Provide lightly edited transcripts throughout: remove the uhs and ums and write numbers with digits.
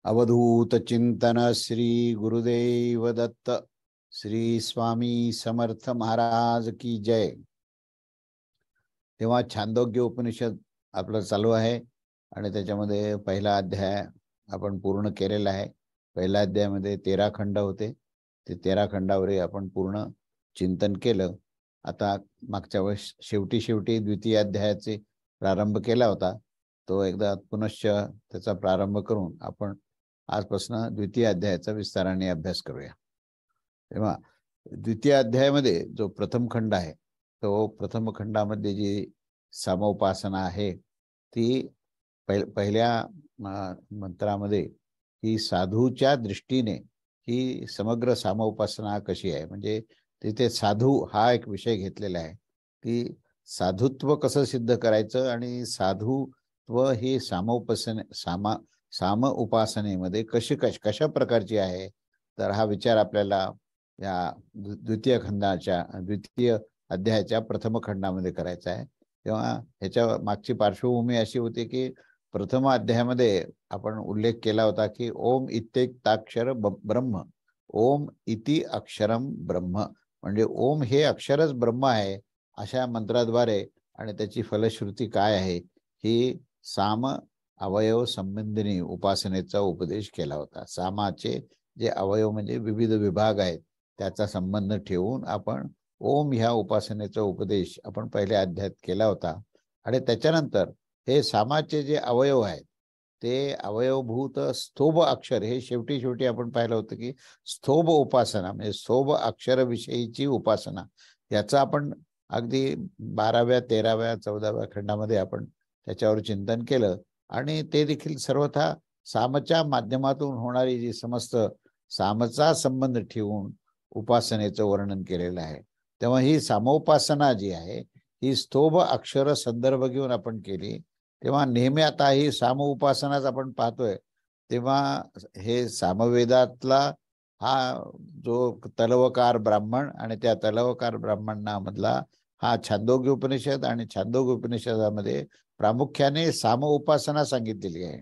अवधूत चिंतन श्री गुरुदेव दत्त श्री स्वामी समर्थ महाराज की जय। तेव्हा छांदोग्य उपनिषद आपलं चालू आहे आणि त्याच्यामध्ये पहिला अध्याय आपण पूर्ण केलेला आहे। पहिल्या अध्यायामध्ये 13 खंड होते, ते 13 खंडावर आपण पूर्ण चिंतन केलं। आता मागच्या वेळेस शेवटी द्वितीय अध्यायाचे प्रारंभ केला होता, तो एकदा पुनश्च त्याचा प्रारंभ करून आपण आजपासून द्वितीय अध्यायाचा विस्ताराने अभ्यास करूया। तेव्हा द्वितीय अध्यायामध्ये जो प्रथम खंड आहे, तो प्रथम खंडामध्ये जी सामोपासना आहे ती पहिल्या मंत्रामध्ये ही साधूच्या दृष्टीने ही समग्र सामोपासना कशी आहे, म्हणजे तिथे साधू हा एक विषय घेतलेला आहे की साधुत्व कसं सिद्ध करायचं आणि साधुत्व ही साम उपासनेमध्ये कशा प्रकारची आहे। तर हा विचार आपल्याला या द्वितीय अध्यायाच्या प्रथम खंडामध्ये करायचा आहे। तेव्हा ह्याच्या मागची पार्श्वभूमी अशी होती की प्रथम अध्यायामध्ये आपण उल्लेख केला होता की ओम इत्येकाक्षर ब्रह्म, ओम इति अक्षरम ब्रह्म, म्हणजे ओम हे अक्षरच ब्रह्म आहे अशा मंत्राद्वारे आणि त्याची फलश्रुती काय आहे ही साम अवयव संबंधिनी उपासनेचा उपदेश केला होता। सामाचे जे अवयव म्हणजे विविध विभाग आहेत त्याचा संबंध ठेवून आपण ओम ह्या उपासनेचा उपदेश आपण पहिल्या अध्यायात केला होता। आणि त्याच्यानंतर हे सामाचे जे अवयव आहेत ते अवयवभूत स्तोभ अक्षर हे शेवटी आपण पाहिलं होतं की स्तोभ उपासना म्हणजे स्तोभ अक्षर विषयीची उपासना, याचा आपण अगदी 12व्या 13व्या 14व्या खंडामध्ये आपण त्याच्यावर चिंतन केलं आणि ते देखील सर्वथा सामच्या माध्यमातून होणारी जी समस्त सामचा संबंध ठेवून उपासनेचं वर्णन केलेलं आहे। तेव्हा ही सामोपासना जी आहे ही स्तोभ अक्षर संदर्भ घेऊन आपण केली। तेव्हा नेहमी आता ही साम उपासनाच आपण पाहतोय, तेव्हा हे सामवेदातला हा जो तलवकार ब्राह्मण आणि त्या तलवकार ब्राह्मणामधला हा छांदोग्य उपनिषद आणि छांदोग्य उपनिषदामध्ये प्रामुख्याने साम उपासना सांगितलेली आहे।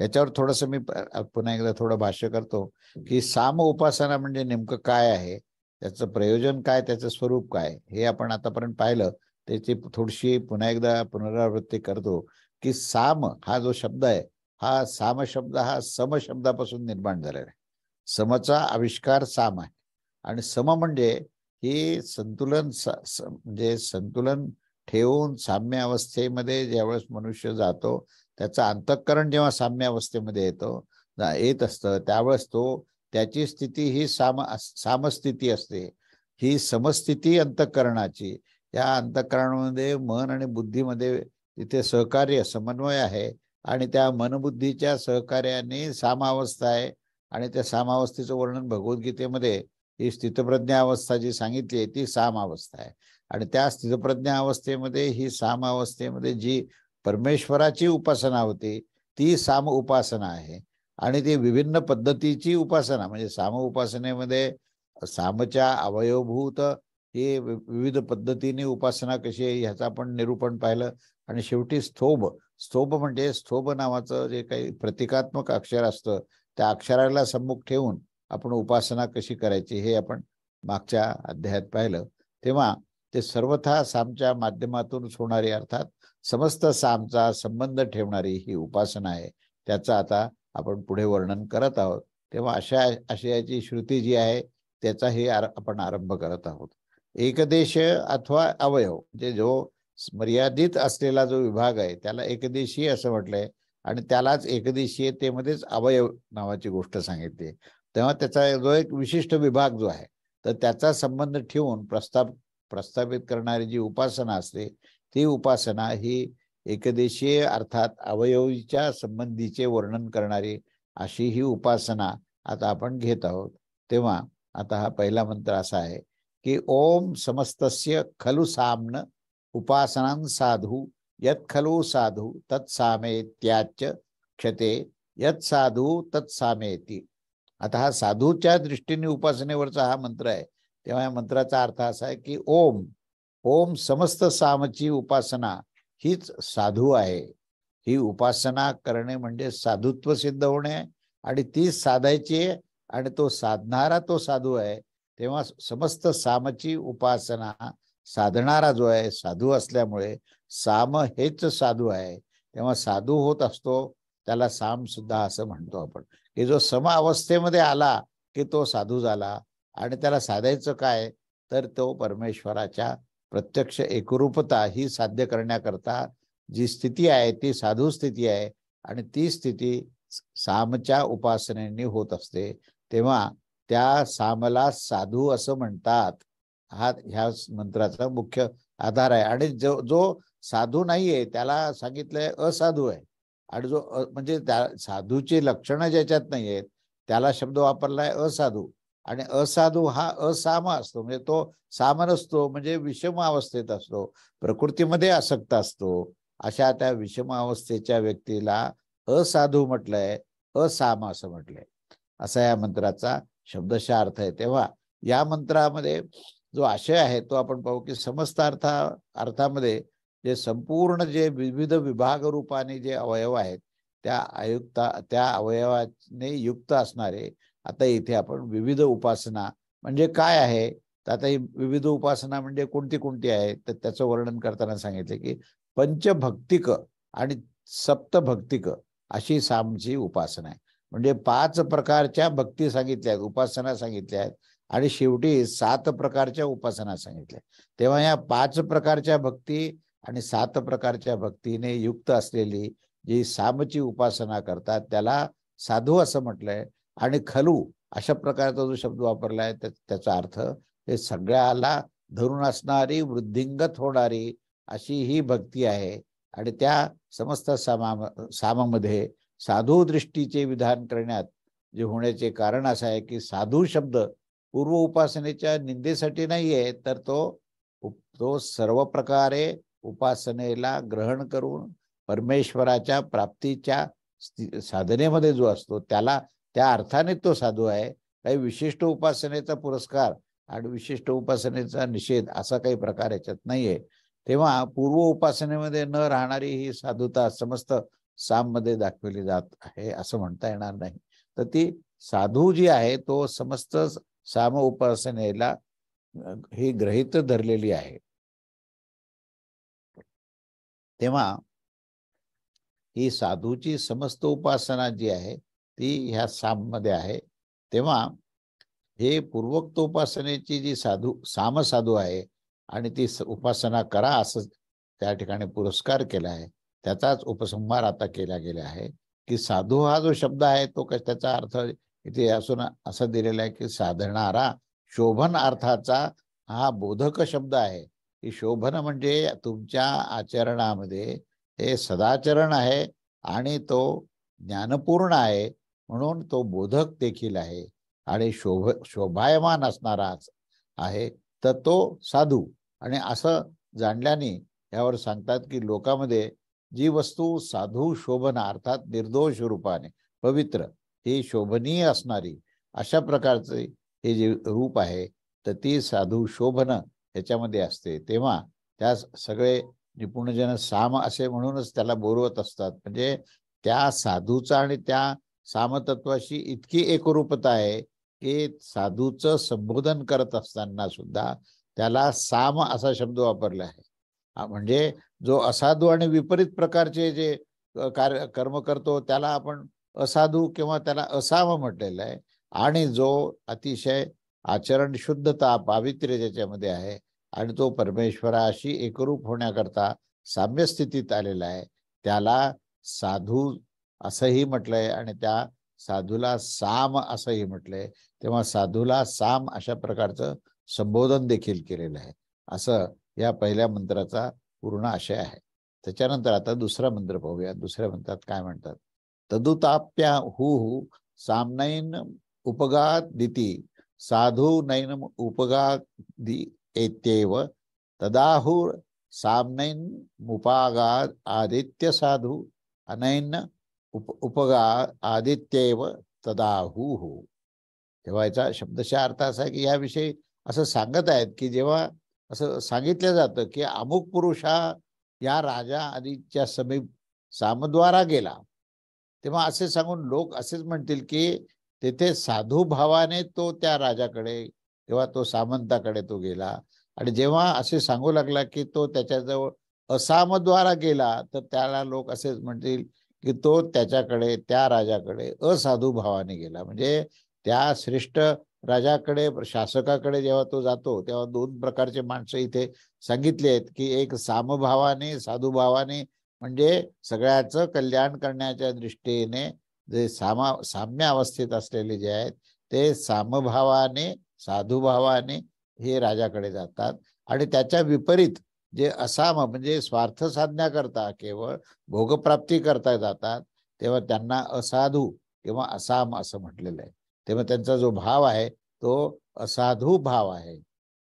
याच्यावर थोडंसं मी पुन्हा एकदा थोडं भाष्य करतो की साम उपासना म्हणजे नेमकं काय आहे, त्याचं प्रयोजन काय, त्याचं स्वरूप काय, हे आपण आतापर्यंत पाहिलं। त्याची थोडीशी पुन्हा एकदा पुनरावृत्ती करतो की साम हा जो शब्द आहे हा साम शब्द हा सम शब्दापासून निर्माण झालेला आहे। समचा आविष्कार साम आहे आणि सम म्हणजे ही संतुलन म्हणजे संतुलन ठेवून साम्य अवस्थेमध्ये ज्यावेळेस मनुष्य जातो त्याचं अंतःकरण जेव्हा साम्य अवस्थेमध्ये येत असतं त्यावेळेस त्याची स्थिती ही सामस्थिती असते। ही समस्थिती अंतःकरणाची, या अंतःकरणामध्ये मन आणि बुद्धीमध्ये तिथे सहकार्य समन्वय आहे आणि त्या मनबुद्धीच्या सहकार्याने सामावस्था आहे आणि त्या सामावस्थेचं वर्णन भगवद्गीतेमध्ये ही स्थितप्रज्ञा अवस्था जी सांगितली आहे ती सामावस्था आहे। आणि त्या स्थितप्रज्ञा अवस्थेमध्ये ही सामावस्थेमध्ये जी परमेश्वराची उपासना होती ती साम उपासना आहे। आणि ती विभिन्न पद्धतीची उपासना म्हणजे साम उपासनेमध्ये सामच्या अवयवभूत हे विविध पद्धतीने उपासना कशी आहे ह्याचं आपण निरूपण पाहिलं। आणि शेवटी स्तोभ म्हणजे स्तोभ नावाचं जे काही प्रतिकात्मक अक्षर असतं त्या अक्षराला सम्मुख ठेवून आपण उपासना कशी करायची हे आपण मागच्या अध्यायात पाहिलं। तेव्हा ते सर्वथा सामच्या माध्यमातूनच होणारी अर्थात समस्त सामचा संबंध ठेवणारी ही उपासना आहे, त्याचं आता आपण पुढे वर्णन करत आहोत। तेव्हा अशा आशयाची श्रुती जी आहे त्याचा हे आपण आरंभ करत आहोत। एकदेश अथवा अवयव म्हणजे जो मर्यादित असलेला जो विभाग आहे त्याला एकदेशीय असं म्हटलंय आणि त्यालाच एकदेशीयतेमध्येच अवयव नावाची गोष्ट सांगितली। तेव्हा त्याचा जो एक विशिष्ट विभाग जो आहे तर त्याचा संबंध ठेवून प्रस्थापित करणारी जी उपासना असते ती उपासना ही एकदेशीय अर्थात अवयवीच्या संबंधीचे वर्णन करणारी अशी ही उपासना आता आपण घेत आहोत। तेव्हा आता हा पहिला मंत्र असा आहे की ओम समस्तस्य खलु साम्न उपासनां साधु यत् खलु साधु तत्सामेत्याच क्षते यत् साधु तत्सामेति। आता हा साधूच्या दृष्टीने उपासनेवरचा हा मंत्र आहे। तेव्हा या मंत्राचा अर्थ असा आहे की ओम समस्त सामची उपासना हीच साधू आहे। ही उपासना करणे म्हणजे साधुत्व सिद्ध होणे आणि तीच साधायची आहे आणि तो साधणारा तो साधू आहे, तेव्हा समस्त सामची उपासना साधणारा जो आहे साधू असल्यामुळे साम हेच साधू आहे, तेव्हा साधू होत असतो त्याला साम सुद्धा असं म्हणतो आपण, की जो सम अवस्थेमध्ये आला की तो साधू झाला. आणि त्याला साधायचं काय, तर तो परमेश्वराच्या प्रत्यक्ष एकरूपता ही साध्य करण्याकरता जी स्थिती आहे ती साधू स्थिती आहे आणि ती स्थिती सामच्या उपासनेने होत असते, तेव्हा त्या सामला साधू असं म्हणतात. हा ह्या मंत्राचा मुख्य आधार आहे. आणि जो जो साधू नाहीये त्याला सांगितलंय असाधू आहे. आणि जो म्हणजे त्या साधूची लक्षणं ज्याच्यात नाही आहेत त्याला शब्द वापरलाय असाधू. आणि असाधू हा असाम असतो, म्हणजे तो साम नसतो, म्हणजे विषम अवस्थेत असतो, प्रकृतीमध्ये आसक्त असतो. अशा त्या विषम अवस्थेच्या व्यक्तीला असाधू म्हटलंय, असाम असं म्हटलंय. असा या मंत्राचा शब्दशः अर्थ आहे. तेव्हा या मंत्रामध्ये जो आशय आहे तो आपण पाहू की समस्त अर्थामध्ये जे संपूर्ण जे विविध विभाग रूपाने जे अवयव आहेत त्या अवयवाने युक्त असणारे, आता इथे आपण विविध उपासना म्हणजे काय आहे, तर आता ही विविध उपासना म्हणजे कोणती कोणती आहे, तर त्याचं वर्णन करताना सांगितले की पंचभक्तिक आणि सप्तभक्तिक अशी सामची उपासना आहे. म्हणजे 5 प्रकारच्या भक्ती सांगितल्या आहेत, उपासना सांगितल्या आहेत आणि शेवटी 7 प्रकारच्या उपासना सांगितल्या. तेव्हा या 5 प्रकारच्या भक्ती आणि 7 प्रकारच्या भक्तीने युक्त असलेली जी सामची उपासना करतात त्याला साधू असं म्हटलंय. आणि खलू अशा प्रकारचा जो शब्द वापरलाय त्याचा अर्थ हे सगळ्याला धरून असणारी वृद्धिंगत होणारी अशी ही भक्ती आहे. आणि त्या समस्त सामामध्ये साधू दृष्टीचे विधान करण्यात जे होण्याचे कारण असं आहे की साधू शब्द पूर्व उपासनेच्या निंदेसाठी नाही आहे, तर तो सर्व प्रकारे उपासनेला ग्रहण करून परमेश्वराच्या प्राप्तीच्या साधनेमध्ये जो असतो त्याला त्या अर्थाने तो साधू आहे. काही विशिष्ट उपासनेचा पुरस्कार आणि विशिष्ट उपासनेचा निषेध असा काही प्रकार याच्यात नाहीये. तेव्हा पूर्व उपासनेमध्ये न राहणारी ही साधुता समस्त साम मध्ये दाखवली जात आहे असं म्हणता येणार नाही. तर ती साधू जी आहे तो समस्त साम उपासनेला ही ग्रहित धरलेली आहे. तेव्हा ही साधूची समस्त उपासना जी आहे ती ह्या साम मध्ये आहे. तेव्हा हे पूर्वोक्त उपासनेची जी साम साधू आहे आणि ती उपासना करा असं त्या ठिकाणी पुरस्कार केला आहे, त्याचाच उपसंहार आता केला गेला आहे की साधू हा जो शब्द आहे तो त्याचा अर्थ इथे असून असा दिलेला आहे की साधणारा. शोभन अर्थाचा हा बोधक शब्द आहे की शोभन म्हणजे तुमच्या आचरणामध्ये हे सदाचरण आहे आणि तो ज्ञानपूर्ण आहे म्हणून तो बोधक देखील आहे आणि शोभायमान असणाराच आहे, तर तो साधू. आणि असं जाणल्याने यावर सांगतात की लोकांमध्ये जी वस्तू साधू शोभना अर्थात निर्दोष रूपाने पवित्र ही शोभनीय असणारी अशा प्रकारचे हे जे रूप आहे तर ती साधू शोभन ह्याच्यामध्ये असते. तेव्हा त्या सगळे निपुणजन साम असे म्हणूनच त्याला बोलवत असतात. म्हणजे त्या साधूचा आणि त्या सामतत्वाशी इतकी एकरूपता आहे की साधूचं संबोधन करत असताना सुद्धा त्याला साम असा शब्द वापरला आहे. म्हणजे जो असाधू आणि विपरीत प्रकारचे जे कर्म करतो त्याला आपण असाधू किंवा त्याला असाम म्हटलेलं आहे. आणि जो अतिशय आचरण शुद्धता पावित्र्य ज्याच्यामध्ये आहे आणि तो परमेश्वराशी एकरूप होण्याकरता साम्य स्थितीत आलेला आहे त्याला साधू असंही म्हटलंय आणि त्या साधूला साम असंही म्हटलंय. तेव्हा साधूला साम अशा प्रकारचं संबोधन देखील केलेलं आहे. असं या पहिल्या मंत्राचा पूर्ण आशय आहे. त्याच्यानंतर आता दुसरा मंत्र पाहूया. दुसऱ्या मंत्रात काय म्हणतात. तदुताप्या हु सामनैन उपगादिती साधू नैन उपगादि एत्येव तदाहुर सामनैन मुपागाद आदित्य साधू अनैन उपगा आदित्येव तदाहु. तेव्हा याचा शब्दशः अर्थ असा आहे की याविषयी असं सांगत आहेत की जेव्हा असं सांगितलं जातं की अमुक पुरुष हा या राजा आदिच्या समीप सामद्वारा गेला तेव्हा असे सांगून लोक असेच म्हणतील की तेथे साधू भावाने तो त्या राजाकडे, तेव्हा तो सामंताकडे तो गेला, आणि जेव्हा असे सांगू लागला की तो त्याच्याजवळ असामद्वारा गेला, तर त्याला लोक असेच म्हणतील की तो त्याच्याकडे, त्या राजाकडे असाधू भावाने गेला. म्हणजे त्या श्रेष्ठ राजाकडे, शासकाकडे जेव्हा तो जातो, तेव्हा दोन प्रकारचे माणसं इथे सांगितले आहेत, की एक सामभावाने, साधुभावाने, म्हणजे सगळ्याचं कल्याण करण्याच्या दृष्टीने जे साम्य अवस्थेत असलेले जे आहेत ते सामभावाने, साधुभावाने हे राजाकडे जातात. आणि त्याच्या विपरीत जे असाम, म्हणजे स्वार्थ साधण्याकरता, केवळ भोगप्राप्ती करता जातात, तेव्हा त्यांना असाधू किंवा असाम असं म्हटलेलं आहे. तेव्हा त्यांचा जो भाव आहे तो असाधू भाव आहे.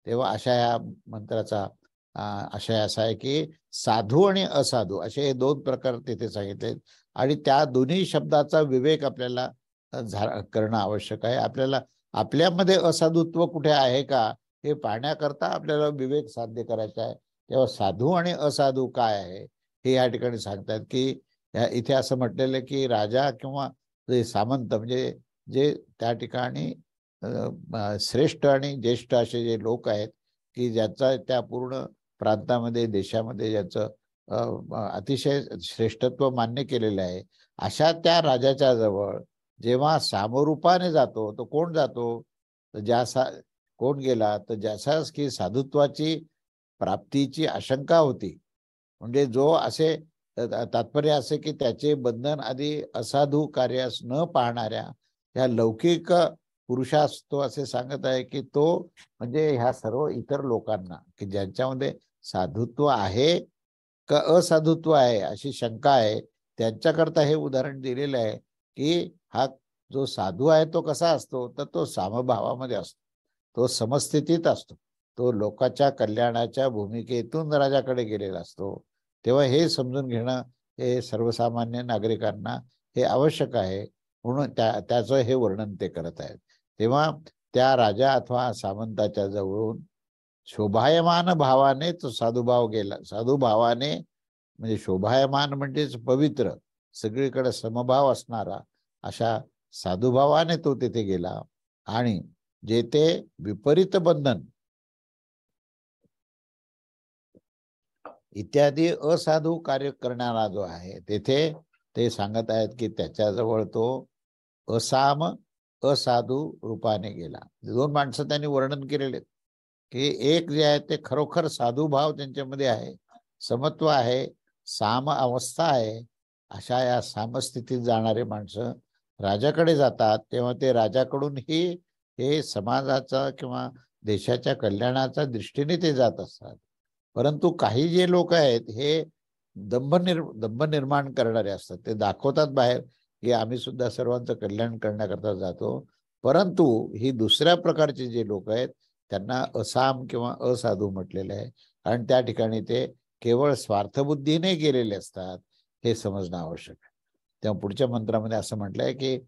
तेव्हा अशा या मंत्राचा आशय असा आहे की साधू आणि असाधू असे हे दोन प्रकार तिथे सांगितले, आणि त्या दोन्ही शब्दाचा विवेक आपल्याला करणं आवश्यक आहे. आपल्याला आपल्यामध्ये असाधुत्व कुठे आहे का हे पाहण्याकरता आपल्याला विवेक साध्य करायचा आहे. तेव्हा साधू आणि असाधू काय आहे हे या ठिकाणी सांगतात, की इथे असं म्हटलेलं की राजा किंवा जे सामंत, म्हणजे जे त्या ठिकाणी श्रेष्ठ आणि ज्येष्ठ असे जे लोक आहेत, की ज्याचा त्या पूर्ण प्रांतामध्ये, देशामध्ये ज्याचं अतिशय श्रेष्ठत्व मान्य केलेलं आहे, अशा त्या राजाच्या जवळ जेव्हा सामरूपाने जातो, तो कोण जातो, तर कोण गेला, तर ज्याच्यास की साधुत्वाची प्राप्तीची आशंका होती. म्हणजे जो असे तात्पर्य असे की त्याचे बंधन आधी असाधू कार्यास न पाहणाऱ्या या लौकिक पुरुषास तो असे सांगत आहे की तो, म्हणजे ह्या सर्व इतर लोकांना की ज्यांच्यामध्ये साधुत्व आहे का असाधुत्व आहे अशी शंका आहे, त्यांच्याकरता हे उदाहरण दिलेलं आहे की हा जो साधू आहे तो कसा असतो, तर तो सामभावामध्ये असतो, तो समस्थितीत असतो, तो लोकांच्या कल्याणाच्या भूमिकेतून राजाकडे गेलेला असतो. तेव्हा हे समजून घेणं हे सर्वसामान्य नागरिकांना हे आवश्यक आहे. म्हणून त्याचं हे वर्णन ते करत आहेत. तेव्हा त्या राजा अथवा सामंताच्या जवळून शोभायमान भावाने तो साधुभाव गेला. साधुभावाने म्हणजे शोभायमान म्हणजेच पवित्र, सगळीकडे समभाव असणारा अशा साधुभावाने तो तिथे गेला. आणि जेथे विपरीत बंधन इत्यादी असाधू कार्य करणारा जो आहे, तेथे ते सांगत आहेत की त्याच्याजवळ तो असाम, असाधू रूपाने गेला. दोन माणसं त्यांनी वर्णन केलेले की एक जे आहे ते खरोखर साधू भाव त्यांच्यामध्ये आहे, समत्व आहे, साम अवस्था आहे. अशा या सामस्थितीत जाणारे माणसं राजाकडे जातात, तेव्हा ते राजाकडूनही हे समाजाचा किंवा देशाच्या कल्याणाच्या दृष्टीने ते जात असतात. परंतु काही जे लोक आहेत हे दंभ निर्माण करणारे असतात. ते दाखवतात बाहेर की आम्ही सुद्धा सर्वांचं कल्याण करण्याकरता जातो, परंतु ही दुसऱ्या प्रकारचे जे लोक आहेत त्यांना असाम किंवा असाधू म्हटलेलं आहे. कारण त्या ठिकाणी ते केवळ स्वार्थबुद्धीने गेलेले असतात, हे समजणं आवश्यक आहे. तेव्हा पुढच्या मंत्रामध्ये असं म्हटलंय की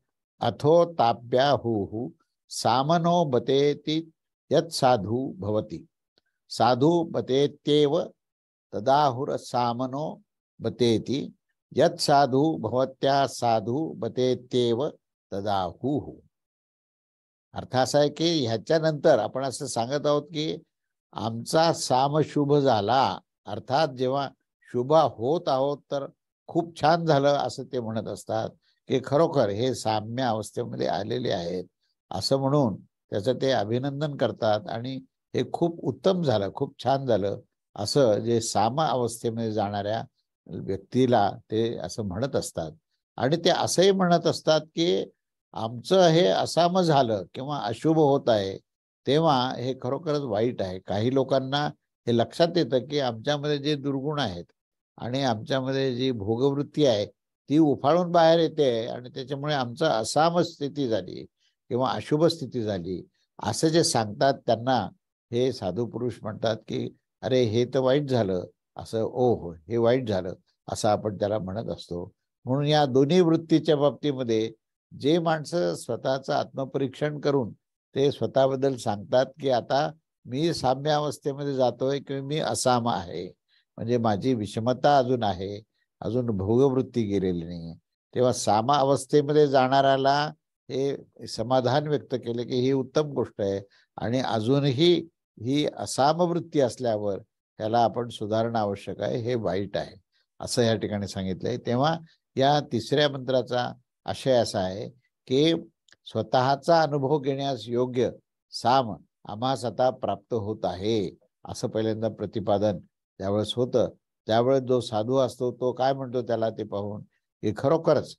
अथो ताप्या हु सामनो बतेती यत साधू भवती, साधू बतेत्येव तदाहुर सामनो बतेती, यत साधू भवत्या साधू बतेत्येव तदाहु. अर्थ असा आहे की ह्याच्यानंतर आपण असं सांगत आहोत की आमचा सामशुभ झाला, अर्थात जेव्हा शुभ होत आहोत तर खूप छान झालं असं ते म्हणत असतात, की खरोखर हे साम्य अवस्थेमध्ये आलेले आहेत असं म्हणून त्याचं ते अभिनंदन करतात, आणि हे खूप उत्तम झालं, खूप छान झालं असं जे साम अवस्थेमध्ये जाणाऱ्या व्यक्तीला ते असं म्हणत असतात. आणि ते असंही म्हणत असतात की आमचं हे असाम झालं किंवा अशुभ होत आहे, तेव्हा हे खरोखरच वाईट आहे. काही लोकांना हे लक्षात येतं की आमच्यामध्ये जे दुर्गुण आहेत आणि आमच्यामध्ये जी भोगवृत्ती आहे ती उफाळून बाहेर येते, आणि त्याच्यामुळे आमचं असाम स्थिती झाली किंवा अशुभ स्थिती झाली असं जे सांगतात, त्यांना हे साधू पुरुष म्हणतात की अरे हे तर वाईट झालं, असं ओ हो हे वाईट झालं असं आपण त्याला म्हणत असतो. म्हणून या दोन्ही वृत्तीच्या बाबतीमध्ये जे माणसं स्वतःचं आत्मपरीक्षण करून ते स्वतःबद्दल सांगतात की आता मी साम्य अवस्थेमध्ये जातोय किंवा मी असाम आहे, म्हणजे माझी विषमता अजून आहे, अजून भोगवृत्ती गेलेली नाही, तेव्हा साम अवस्थेमध्ये जाणाऱ्याला हे समाधान व्यक्त केले की ही उत्तम गोष्ट आहे, आणि अजूनही ही असामवृत्ती असल्यावर त्याला आपण सुधारणं आवश्यक आहे, हे वाईट आहे असं या ठिकाणी सांगितलंय. तेव्हा या तिसऱ्या मंत्राचा आशय असा आहे की स्वतःचा अनुभव घेण्यास योग्य साम आम्हास आता प्राप्त होत आहे, असं पहिल्यांदा प्रतिपादन त्यावेळेस होतं. त्यावेळेस जो साधू असतो तो काय म्हणतो त्याला ते पाहून की खरोखरच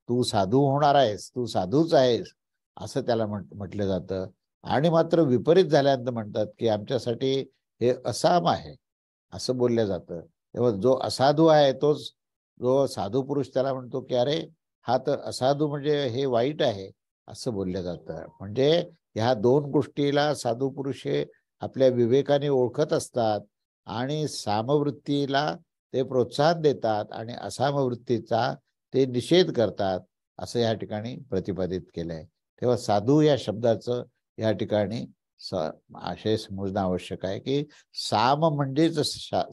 तू साधू होणार आहेस, तू साधूच आहेस, असं त्याला म्हटलं जातं. आणि मात्र विपरीत झाल्यानंतर म्हणतात की आमच्यासाठी हे असाम आहे, असं बोललं जातं. तेव्हा जो असाधू आहे तोच जो साधू पुरुष त्याला म्हणतो की अरे हा तर असाधू म्हणजे हे वाईट आहे, असं बोललं जातं. म्हणजे ह्या दोन गोष्टीला साधू पुरुष हे आपल्या विवेकाने ओळखत असतात आणि सामवृत्तीला ते प्रोत्साहन देतात आणि असामवृत्तीचा ते निषेध करतात, असं या ठिकाणी प्रतिपादित केलंय. तेव्हा साधू या शब्दाचं या ठिकाणी आशय समजणं आवश्यक आहे की साम म्हणजेच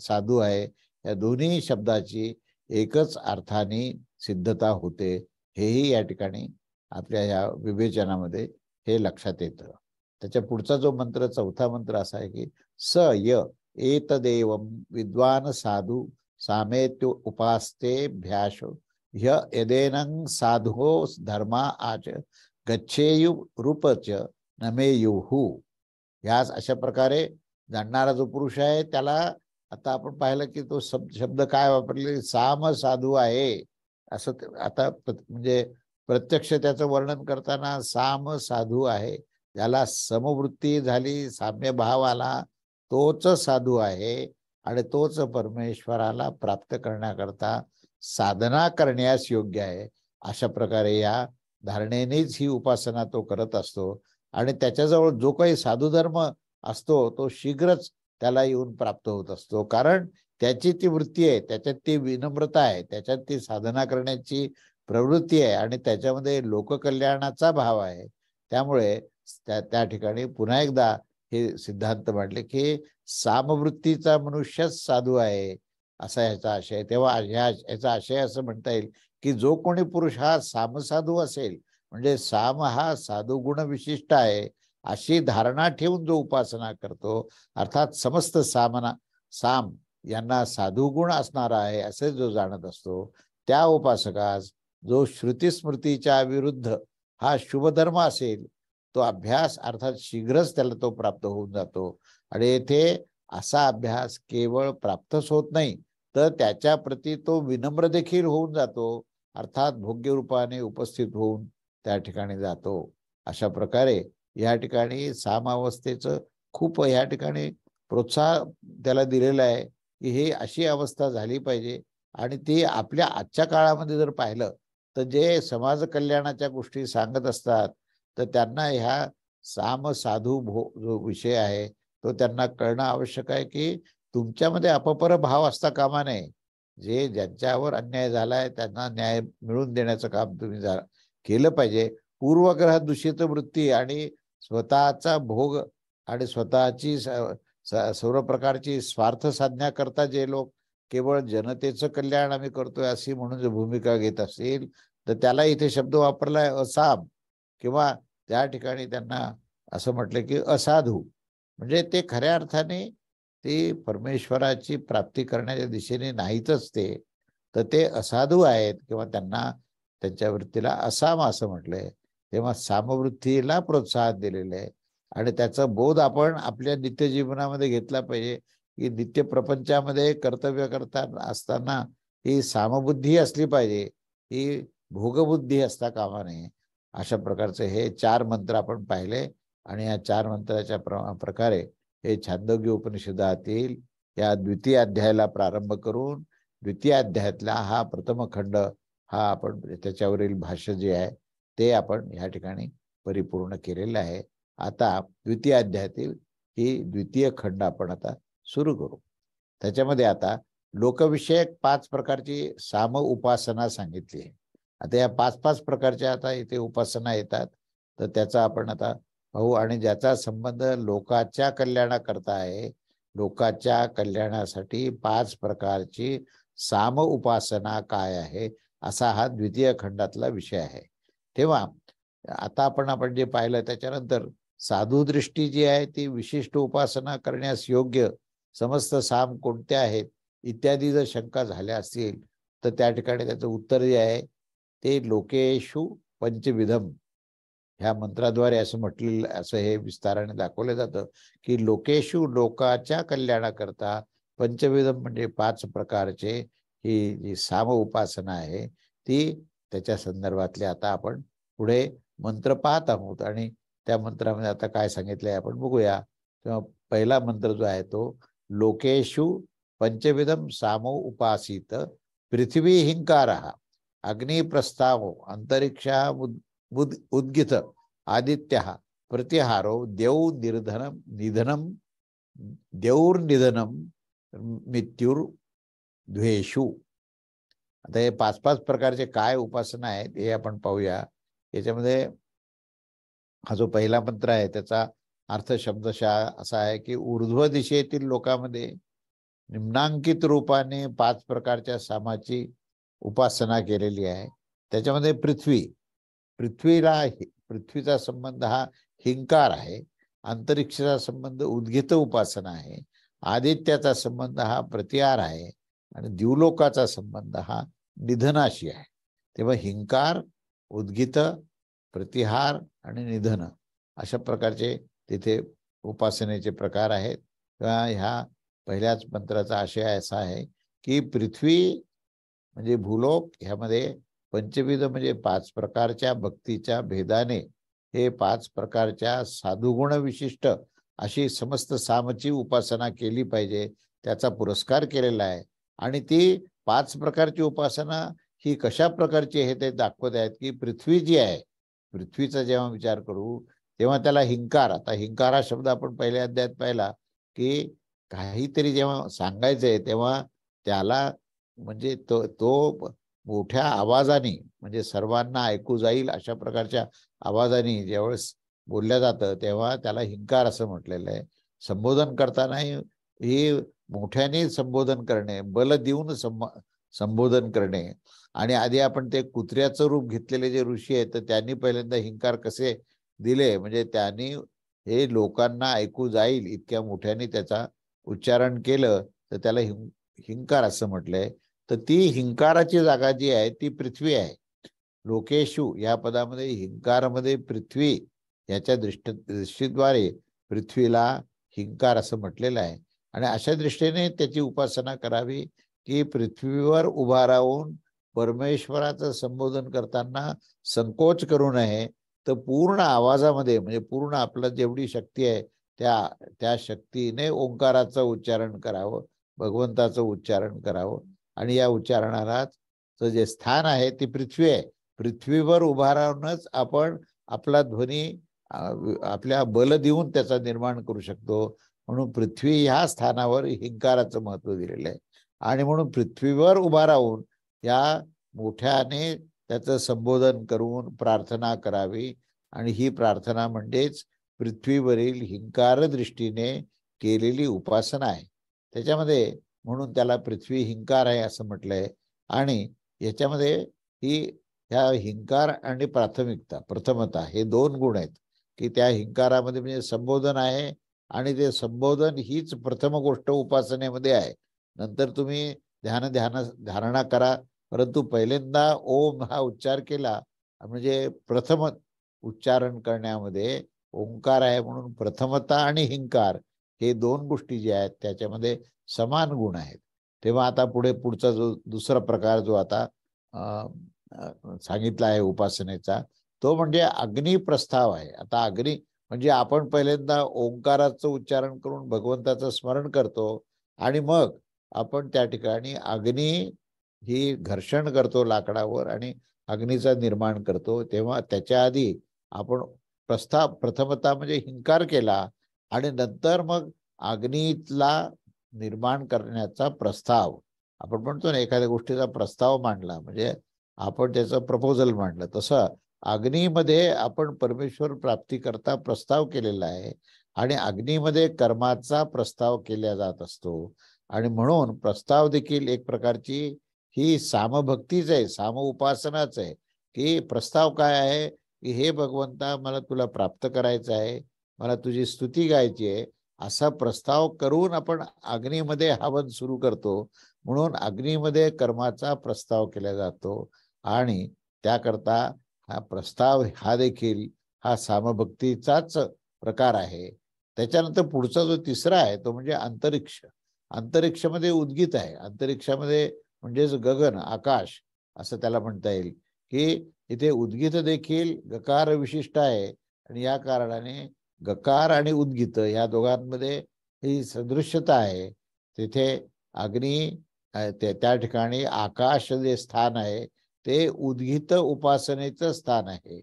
साधू आहे, या दोन्ही शब्दाची एकच अर्थाने सिद्धता होते, हेही या ठिकाणी आपल्या या विवेचनामध्ये हे लक्षात येतं. त्याच्या पुढचा जो मंत्र, चौथा मंत्र असा आहे की स य एतदेवं विद्वान साधू सामेत्य उपास्ते भ्याश ह्य यदेनं साधो धर्मा आच गच्छेयु रूपच नमेयुहू. ह्याच अशा प्रकारे जाणणारा जो पुरुष आहे त्याला आता आपण पाहिलं की तो शब्द काय वापरले, साम साधू आहे असं. आता म्हणजे प्रत्यक्ष त्याचं वर्णन करताना साम साधू आहे, ज्याला समवृत्ती झाली, साम्य भाव आला, तोच साधू आहे आणि तोच परमेश्वराला प्राप्त करण्याकरता साधना करण्यास योग्य आहे. अशा प्रकारे या धारणेनेच ही उपासना तो करत असतो आणि त्याच्याजवळ जो काही साधू धर्म असतो तो शीघ्रच त्याला येऊन प्राप्त होत असतो, कारण त्याची ती वृत्ती आहे, त्याच्यात ती विनम्रता आहे, त्याच्यात ती साधना करण्याची प्रवृत्ती आहे आणि त्याच्यामध्ये लोककल्याणाचा भाव आहे. त्यामुळे त्या ठिकाणी पुन्हा एकदा हे सिद्धांत मांडले की सामवृत्तीचा मनुष्यच साधू आहे, असा याचा आशय. तेव्हा याचा आशय असं म्हणता येईल की जो कोणी पुरुष हा सामसाधू असेल, म्हणजे साम हा साधू गुण विशिष्ट आहे अशी धारणा ठेवून जो उपासना करतो, अर्थात समस्त साम यांना साधू गुण असणारा आहे असे जो जाणत असतो, त्या उपासकास जो श्रुती स्मृतीच्या विरुद्ध हा शुभधर्म असेल तो अभ्यास अर्थात शीघ्रच त्याला तो प्राप्त होऊन जातो. आणि येथे असा अभ्यास केवळ प्राप्तच होत नाही, तर त्याच्या प्रती तो विनम्र देखील होऊन जातो, अर्थात भोग्य रूपाने उपस्थित होऊन त्या ठिकाणी जातो. अशा प्रकारे या ठिकाणी सामावस्थेचं खूप या ठिकाणी प्रोत्साहन त्याला दिलेलं आहे की हे अशी अवस्था झाली पाहिजे. आणि ती आपल्या आजच्या काळामध्ये जर पाहिलं तर जे समाज कल्याणाच्या गोष्टी सांगत असतात तर त्यांना ह्या साम साधू जो विषय आहे तो त्यांना कळणं आवश्यक आहे की तुमच्यामध्ये अपपर भाव असता कामा नये. जे ज्यांच्यावर अन्याय झालाय त्यांना न्याय मिळवून देण्याचं काम तुम्ही केलं पाहिजे. पूर्वग्रह दूषित वृत्ती आणि स्वतःचा भोग आणि स्वतःची सर्व प्रकारची स्वार्थ साधण्या करता जे लोक केवळ जनतेचं कल्याण आम्ही करतोय अशी म्हणून जर भूमिका घेत असतील तर त्याला इथे शब्द वापरलाय असाम, किंवा त्या ठिकाणी त्यांना असं म्हटलं की असाधू, म्हणजे ते खऱ्या अर्थाने ते परमेश्वराची प्राप्ती करण्याच्या दिशेने नाहीतच तर ते असाधू आहेत किंवा त्यांना त्यांच्या वृत्तीला असाम असं म्हटलंय. तेव्हा सामवृत्तीला प्रोत्साहन दिलेलं आहे आणि त्याचा बोध आपण आपल्या नित्य जीवनामध्ये घेतला पाहिजे की नित्य प्रपंचामध्ये कर्तव्य करताना असताना ही सामबुद्धी असली पाहिजे, ही भोगबुद्धी असता कामा नये. अशा प्रकारचे हे 4 मंत्र आपण पाहिले आणि या 4 मंत्राच्या प्रकारे हे छांदोग्य उपनिषदातील या द्वितीय अध्यायाला प्रारंभ करून द्वितीय अध्यायातला हा प्रथम खंड हा आपण त्याच्यावरील भाष्य जे आहे ते आपण या ठिकाणी परिपूर्ण केलेलं आहे. आता द्वितीय अध्यायातील ही द्वितीय खंड आपण आता सुरू करू. त्याच्यामध्ये आता लोकविषयक 5 प्रकारची साम उपासना सांगितली आहे. आता या 5-5 प्रकारच्या आता इथे उपासना येतात तर त्याचा आपण आता पाहू आणि ज्याचा संबंध लोकाच्या कल्याणाकरता आहे. लोकाच्या कल्याणासाठी 5 प्रकारची साम उपासना काय आहे असा हा द्वितीय खंडातला विषय आहे. तेव्हा आता आपण जे पाहिलं त्याच्यानंतर साधू दृष्टी जी आहे ती विशिष्ट उपासना करण्यास योग्य समस्त साम कोणत्या आहेत इत्यादी जर शंका झाल्या असतील तर त्या ठिकाणी त्याचं उत्तर जे आहे ते लोकेशु पंचविधम ह्या मंत्राद्वारे असं म्हटलेलं, असं हे विस्ताराने दाखवलं जातं की लोकेशु लोकाच्या कल्याणाकरता पंचविधम म्हणजे 5 प्रकारचे ही जी साम उपासना आहे ती त्याच्या संदर्भातले आता आपण पुढे मंत्र पाहत आहोत. आणि त्या मंत्रामध्ये आता काय सांगितलंय आपण बघूया. तेव्हा पहिला मंत्र जो आहे तो लोकेशु पंचविधम सामो उपासित पृथ्वी हिंकारः अग्निप्रस्तावो अंतरिक्षा उद्गित आदित्यः प्रतिहारो देवनिधनम मृत्युर्द्वेषु. आता हे 5 प्रकारचे काय उपासना आहेत हे आपण पाहूया. याच्यामध्ये हा जो पहिला मंत्र आहे त्याचा अर्थ शब्दशः असा आहे की ऊर्ध्व दिशेतील लोकांमध्ये निम्नांकित रूपाने 5 प्रकारच्या सामाची उपासना केलेली आहे. त्याच्यामध्ये पृथ्वीचा संबंध हा हिंकार आहे, अंतरिक्षाचा संबंध उद्गित उपासना आहे, आदित्याचा संबंध हा प्रतिहार आहे आणि द्युलोकाचा संबंध हा निधनाशी आहे. तेव्हा हिंकार, उद्गित, प्रतिहार आणि निधन अशा प्रकारचे तिथे उपासनेचे प्रकार आहेत. ह्या पहिल्याच मंत्राचा आशय असा आहे की पृथ्वी म्हणजे भूलोक ह्यामध्ये पंचविध म्हणजे 5 प्रकारच्या भक्तीच्या भेदाने हे 5 प्रकारच्या साधुगुण विशिष्ट अशी समस्त सामची उपासना केली पाहिजे, त्याचा पुरस्कार केलेला आहे. आणि ती 5 प्रकारची उपासना ही कशा प्रकारची आहे ते दाखवत आहेत की पृथ्वी जी आहे, पृथ्वीचा जेव्हा विचार करू तेव्हा त्याला हिंकार, आता हिंकार हा शब्द आपण पहिल्या अध्यायात पाहिला की काहीतरी जेव्हा सांगायचंय तेव्हा त्याला म्हणजे तो मोठ्या आवाजाने म्हणजे सर्वांना ऐकू जाईल अशा प्रकारच्या आवाजाने ज्यावेळेस बोलल्या जातं तेव्हा त्याला हिंकार असं म्हटलेलं आहे. संबोधन करताना हे मोठ्याने संबोधन करणे, बल देऊन संबोधन करणे. आणि आधी आपण ते कुत्र्याचं रूप घेतलेले जे ऋषी आहेत तर त्यांनी पहिल्यांदा हिंकार कसे दिले म्हणजे त्यांनी हे लोकांना ऐकू जाईल इतक्या मोठ्याने त्याचा उच्चारण केलं तर त्याला हिंकार असं म्हटलंय. तर ती हिंकाराची जागा जी आहे ती पृथ्वी आहे. लोकेशु या पदामध्ये हिंकारामध्ये पृथ्वी याच्या दृष्टीद्वारे पृथ्वीला हिंकार असं म्हटलेलं आहे. आणि अशा दृष्टीने त्याची उपासना करावी की पृथ्वीवर उभा राहून परमेश्वराचं संबोधन करताना संकोच करू नये, तर पूर्ण आवाजामध्ये म्हणजे पूर्ण आपलं जेवढी शक्ती आहे त्या शक्तीने ओंकाराचं उच्चारण करावं, भगवंताचं उच्चारण करावं. आणि या उच्चारणालाच जे स्थान आहे ती पृथ्वी आहे. पृथ्वीवर उभा राहूनच आपण आपला ध्वनी आपल्या बल देऊन त्याचा निर्माण करू शकतो. म्हणून पृथ्वी ह्या स्थानावर हिंकाराचं महत्व दिलेलं आहे. आणि म्हणून पृथ्वीवर उभा राहून या मोठ्याने त्याचं संबोधन करून प्रार्थना करावी. आणि ही प्रार्थना म्हणजेच पृथ्वीवरील हिंकार दृष्टीने केलेली उपासना आहे. त्याच्यामध्ये म्हणून त्याला पृथ्वी हिंकार आहे असं म्हटलंय. आणि याच्यामध्ये ह्या हिंकार आणि प्रथमता हे 2 गुण आहेत की त्या हिंकारामध्ये म्हणजे संबोधन आहे आणि ते संबोधन हीच प्रथम गोष्ट उपासनेमध्ये आहे. नंतर तुम्ही धारणा करा, परंतु पहिल्यांदा ओम हा उच्चार केला म्हणजे प्रथम उच्चारण करण्यामध्ये ओंकार आहे. म्हणून प्रथमता आणि हिंकार हे 2 गोष्टी ज्या आहेत त्याच्यामध्ये समान गुण आहेत. तेव्हा आता पुढचा जो दुसरा प्रकार जो आता सांगितला आहे उपासनेचा तो म्हणजे अग्निप्रस्ताव आहे. आता अग्नी म्हणजे आपण पहिल्यांदा ओंकाराचं उच्चारण करून भगवंताचं स्मरण करतो आणि मग आपण त्या ठिकाणी अग्नी ही घर्षण करतो लाकडावर आणि अग्नीचा निर्माण करतो. तेव्हा त्याच्या आधी आपण प्रथमता म्हणजे हिंकार केला आणि नंतर मग अग्नीला निर्माण करण्याचा प्रस्ताव, आपण म्हणतो ना एखाद्या गोष्टीचा प्रस्ताव मांडला म्हणजे आपण त्याचं प्रपोजल मांडलं, तसं अग्नीमध्ये आपण परमेश्वर प्राप्ती करता प्रस्ताव केलेला आहे. आणि अग्नीमध्ये कर्माचा प्रस्ताव केला जात असतो. आणि म्हणून प्रस्ताव देखील एक प्रकारची ही सामभक्तीच आहे, साम उपासनाच आहे. की प्रस्ताव काय आहे की हे भगवंता, मला तुला प्राप्त करायचं आहे, मला तुझी स्तुती गायची आहे, असा प्रस्ताव करून आपण अग्नीमध्ये हवन सुरू करतो. म्हणून अग्नीमध्ये कर्माचा प्रस्ताव केला जातो आणि त्याकरता हा प्रस्ताव हा देखील हा सामभक्तीचाच प्रकार आहे. त्याच्यानंतर पुढचा जो तिसरा आहे तो म्हणजे अंतरिक्ष. अंतरिक्षामध्ये उद्गीत आहे. अंतरिक्षामध्ये म्हणजेच गगन, आकाश असं त्याला म्हणता येईल, की इथे उद्गीत देखील गकार विशिष्ट आहे आणि या कारणाने गकार आणि उद्गीत या दोघांमध्ये ही सदृश्यता आहे. तिथे अग्नी त्या ठिकाणी आकाश जे स्थान आहे ते उद्गीत उपासनेचं स्थान आहे.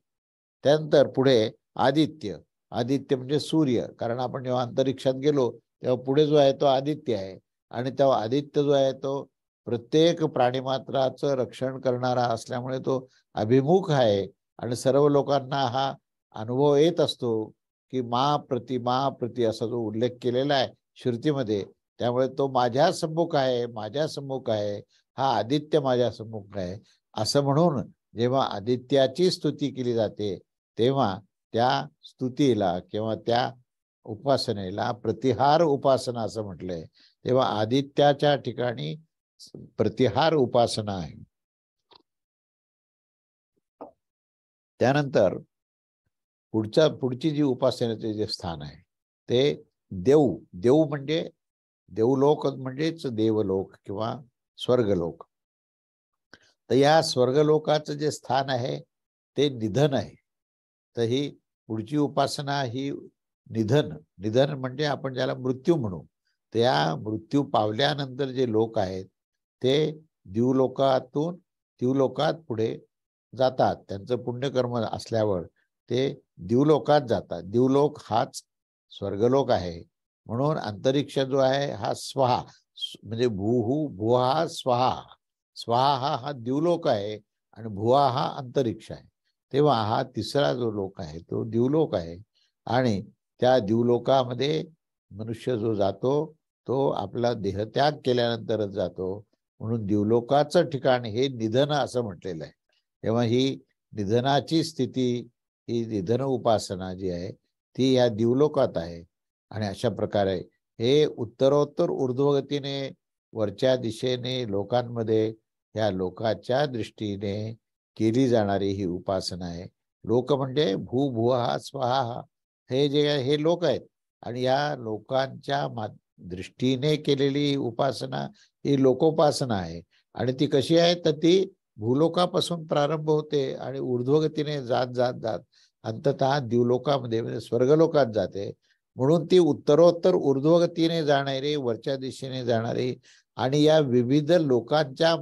त्यानंतर पुढे आदित्य. आदित्य म्हणजे सूर्य, कारण आपण जेव्हा अंतरिक्षात गेलो तेव्हा पुढे जो आहे तो आदित्य आहे आणि तेव्हा आदित्य जो आहे तो प्रत्येक प्राणीमात्राचं रक्षण करणारा असल्यामुळे तो अभिमुख आहे आणि सर्व लोकांना हा अनुभव येत असतो की मा प्रति असा जो उल्लेख केलेला आहे श्रुतीमध्ये. त्यामुळे तो माझ्या सम्मुख आहे, माझ्या सम्मुख आहे, हा आदित्य माझ्या सम्मुख आहे असं म्हणून जेव्हा आदित्याची स्तुती केली जाते तेव्हा त्या स्तुतीला किंवा त्या उपासनेला प्रतिहार उपासना असं म्हटलंय. तेव्हा आदित्याच्या ठिकाणी प्रतिहार उपासना आहे. त्यानंतर पुढची जी उपासनेचे जे स्थान आहे ते देव. देव म्हणजे देवलोक म्हणजेच देवलोक किंवा स्वर्गलोक. तर या स्वर्गलोकाचं जे स्थान आहे ते निधन आहे. तर ही पुढची उपासना ही निधन म्हणजे आपण ज्याला मृत्यू म्हणू. त्या मृत्यू पावल्यानंतर जे लोक आहेत ते दिवलोकात पुढे जातात. त्यांचं पुण्यकर्म असल्यावर ते दिवलोकात जातात. दिवलोक हाच स्वर्गलोक आहे. म्हणून अंतरिक्ष जो आहे हा स्वहा म्हणजे भुहा स्वहा. स्वहा हा दिवलोक आहे आणि भुवा हा अंतरिक्ष आहे. तेव्हा हा तिसरा जो लोक आहे तो दिवलोक आहे आणि त्या दिवलोकामध्ये मनुष्य जो जातो तो आपला देहत्याग केल्यानंतरच जातो. म्हणून दिवलोकाचं ठिकाण हे निधन असं म्हटलेलं आहे. तेव्हा ही निधनाची स्थिती, ही निधन उपासना जी आहे ती या दिवलोकात आहे. आणि अशा प्रकारे हे उत्तरोत्तर ऊर्ध्वगतीने वरच्या दिशेने लोकांमध्ये या लोकाच्या दृष्टीने केली जाणारी ही उपासना आहे. लोक म्हणजे भूभुवा स्वाहा हे जे हे लोक आहेत आणि या लोकांच्या दृष्टीने केलेली उपासना ही लोकोपासना आहे. आणि ती कशी आहे तर ती भूलोकापासून प्रारंभ होते आणि ऊर्ध्वगतीने जात जात जात अंततः दिवलोकामध्ये म्हणजे स्वर्गलोकात जाते. म्हणून ती उत्तरोत्तर ऊर्ध्वगतीने जाणारी, वरच्या दिशेने जाणारी आणि या विविध लोकांच्या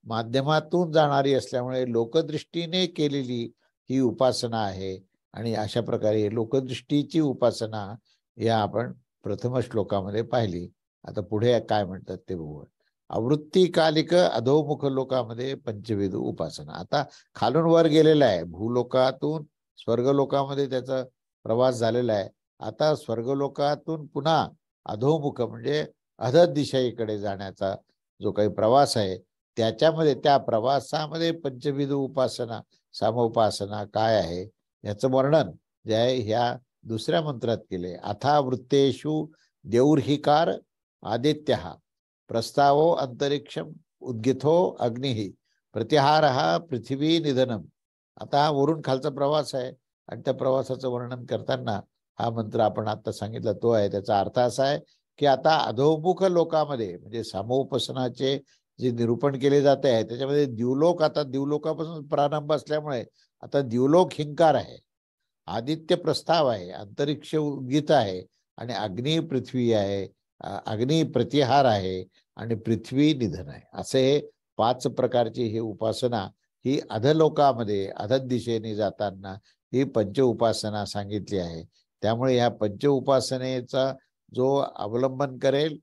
माध्यमातून जाणारी असल्यामुळे लोकदृष्टीने केलेली ही उपासना आहे. आणि अशा प्रकारे लोकदृष्टीची उपासना या आपण प्रथम श्लोकामध्ये पाहिली. आता पुढे काय म्हणतात ते बघू. आवृत्ती कालिक अधोमुख लोकामध्ये पंचविध उपासना. आता खालून वर गेलेला आहे. भूलोकातून स्वर्गलोकामध्ये त्याचा प्रवास झालेला आहे. आता स्वर्गलोकातून पुन्हा अधोमुख म्हणजे अधः दिशेकडे जाण्याचा जो काही प्रवास आहे त्याच्यामध्ये, त्या प्रवासामध्ये पंचविध उपासना, सामोपासना काय आहे याचं वर्णन जे आहे ह्या दुसऱ्या मंत्रात केले. अथा वृत्तेषु देऊर्हिकार आदित्य प्रस्तावो अंतरिक्षम उद्गिथो अग्नि प्रतिहार पृथ्वी निधनम. आता हा वरून खालचा प्रवास आहे आणि त्या प्रवासाचं वर्णन करताना हा मंत्र आपण आता सांगितला तो आहे. त्याचा अर्थ असा आहे की आता अधोमुख लोकामध्ये म्हणजे सामोपासनाचे जे निरूपण केले जाते आहे त्याच्यामध्ये दिवलोक, आता दिवलोकापासून प्रारंभ असल्यामुळे आता दिवलोक हिंकार आहे, आदित्य प्रस्ताव आहे, अंतरिक्ष उद्गीत आहे आणि अग्नी पृथ्वी आहे, अग्नी प्रतिहार आहे आणि पृथ्वी निधन आहे. असे 5 प्रकारची ही उपासना ही अधलोकामध्ये अधः दिशेने जाताना ही पंच उपासना सांगितली आहे. त्यामुळे या पंच उपासनेचा जो अवलंबन करेल